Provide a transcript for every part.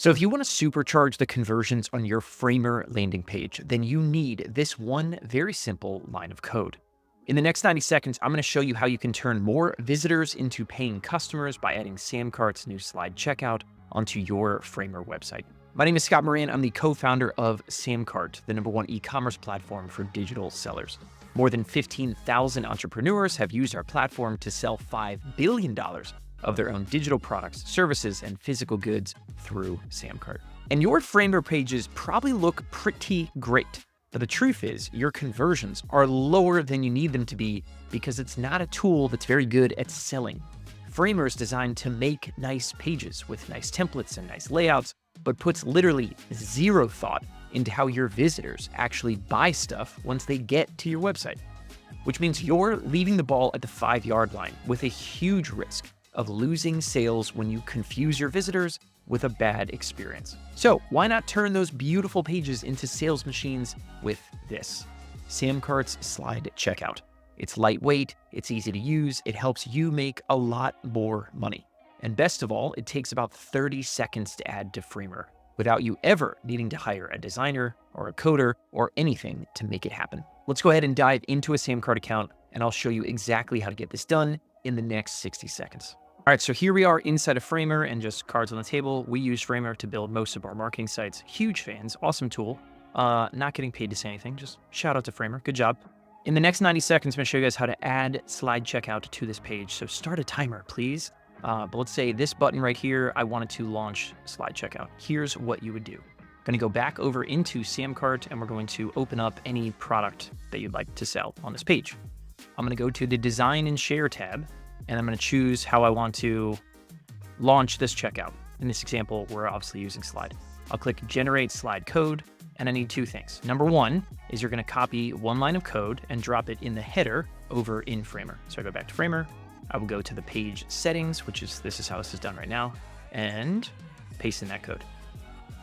So if you want to supercharge the conversions on your Framer landing page, then you need this one very simple line of code. In the next 90 seconds, I'm going to show you how you can turn more visitors into paying customers by adding SamCart's new slide checkout onto your Framer website. My name is Scott Moran. I'm the co-founder of SamCart, the #1 e-commerce platform for digital sellers. More than 15,000 entrepreneurs have used our platform to sell $5 billion of their own digital products, services, and physical goods through SamCart. And your Framer pages probably look pretty great, but the truth is your conversions are lower than you need them to be because it's not a tool that's very good at selling. Framer is designed to make nice pages with nice templates and nice layouts, but puts literally zero thought into how your visitors actually buy stuff once they get to your website, which means you're leaving the ball at the 5-yard line with a huge risk of losing sales when you confuse your visitors with a bad experience. So why not turn those beautiful pages into sales machines with this, SamCart's slide checkout. It's lightweight, it's easy to use, it helps you make a lot more money. And best of all, it takes about 30 seconds to add to Framer without you ever needing to hire a designer or a coder or anything to make it happen. Let's go ahead and dive into a SamCart account, and I'll show you exactly how to get this done in the next 60 seconds. All right, so here we are inside of Framer and just cards on the table. We use Framer to build most of our marketing sites. Huge fans, awesome tool. Not getting paid to say anything, just shout out to Framer, good job. In the next 90 seconds, I'm gonna show you guys how to add slide checkout to this page. So start a timer, please. But let's say this button right here, I wanted to launch slide checkout. Here's what you would do. Gonna go back over into SamCart and we're going to open up any product that you'd like to sell on this page. I'm gonna go to the Design and Share tab, and I'm going to choose how I want to launch this checkout. In this example, we're obviously using slide. I'll click Generate Slide Code, and I need two things. Number one is you're going to copy one line of code and drop it in the header over in Framer. So I go back to Framer, I will go to the page settings, which is, this is how this is done right now, and paste in that code.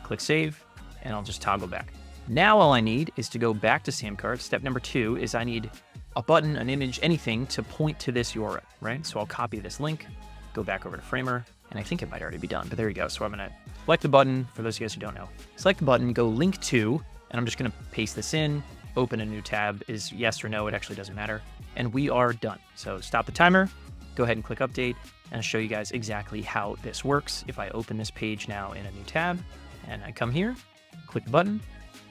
Click Save, and I'll just toggle back. Now all I need is to go back to SamCart. Step number 2 is I need a button, an image, anything to point to this URL, right? So I'll copy this link, go back over to Framer, and I think it might already be done, but there you go. So I'm gonna select the button, for those of you guys who don't know. Select the button, go link to, and I'm just gonna paste this in, open a new tab, is yes or no, it actually doesn't matter, and we are done. So stop the timer, go ahead and click update, and I'll show you guys exactly how this works. If I open this page now in a new tab, and I come here, click the button,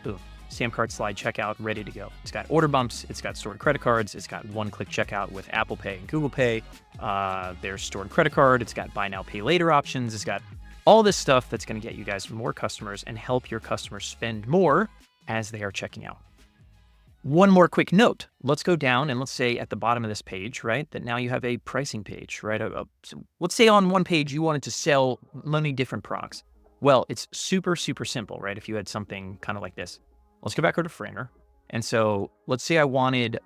boom. SamCart slide checkout ready to go. It's got order bumps, it's got stored credit cards, it's got one-click checkout with Apple Pay and Google Pay. There's stored credit card, it's got buy now, pay later options, it's got all this stuff that's going to get you guys more customers and help your customers spend more as they are checking out. One more quick note. Let's go down and let's say at the bottom of this page, right, that now you have a pricing page, right? So let's say on one page you wanted to sell many different products. Well, it's super, super simple, right? If you had something kind of like this. Let's go back over to Framer. And so let's say I wanted,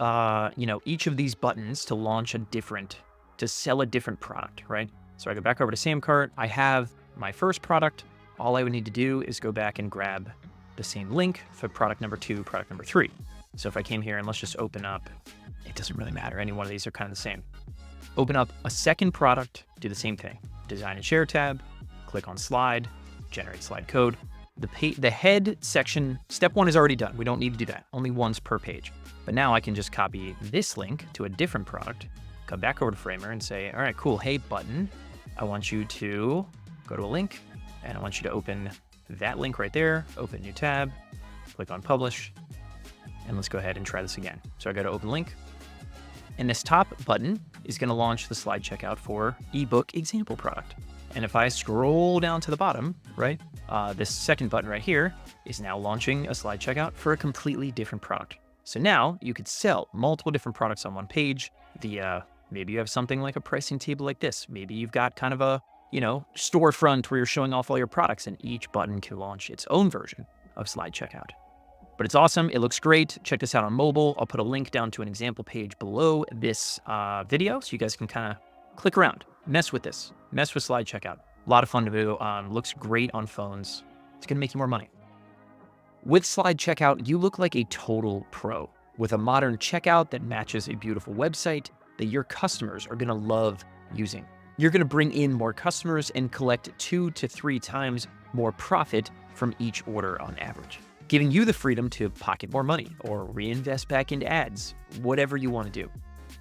each of these buttons to launch to sell a different product, right? So I go back over to SamCart. I have my first product. All I would need to do is go back and grab the same link for product number 2, product number 3. So if I came here and let's just open up, it doesn't really matter. Any one of these are kind of the same. Open up a second product, do the same thing. Design and Share tab, click on Slide, Generate Slide Code. The head section, step 1 is already done. We don't need to do that, only once per page. But now I can just copy this link to a different product, come back over to Framer and say, all right, cool, hey button, I want you to go to a link and I want you to open that link right there, open new tab, click on publish, and let's go ahead and try this again. So I go to open link, and this top button is gonna launch the slide checkout for ebook example product. And if I scroll down to the bottom, right, this second button right here is now launching a slide checkout for a completely different product. So now you could sell multiple different products on one page. Maybe you have something like a pricing table like this. Maybe you've got kind of a, storefront where you're showing off all your products, and each button can launch its own version of slide checkout. But it's awesome. It looks great. Check this out on mobile. I'll put a link down to an example page below this video so you guys can kind of click around, mess with this, mess with slide checkout. A lot of fun to do. Looks great on phones. It's going to make you more money. With slide checkout, you look like a total pro with a modern checkout that matches a beautiful website that your customers are going to love using. You're going to bring in more customers and collect 2 to 3 times more profit from each order on average, giving you the freedom to pocket more money or reinvest back into ads, whatever you want to do.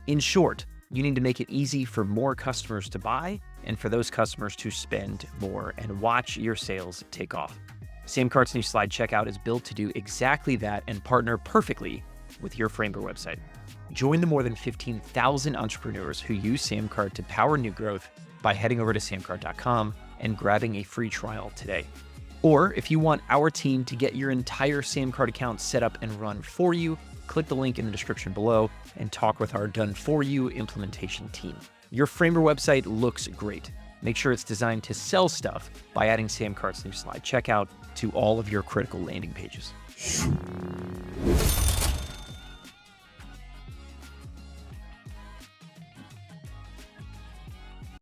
In short, you need to make it easy for more customers to buy and for those customers to spend more and watch your sales take off. SamCart's new slide checkout is built to do exactly that and partner perfectly with your Framer website. Join the more than 15,000 entrepreneurs who use SamCart to power new growth by heading over to samcart.com and grabbing a free trial today. Or if you want our team to get your entire SamCart account set up and run for you, click the link in the description below and talk with our done-for-you implementation team. Your Framer website looks great. Make sure it's designed to sell stuff by adding SamCart's new slide checkout to all of your critical landing pages.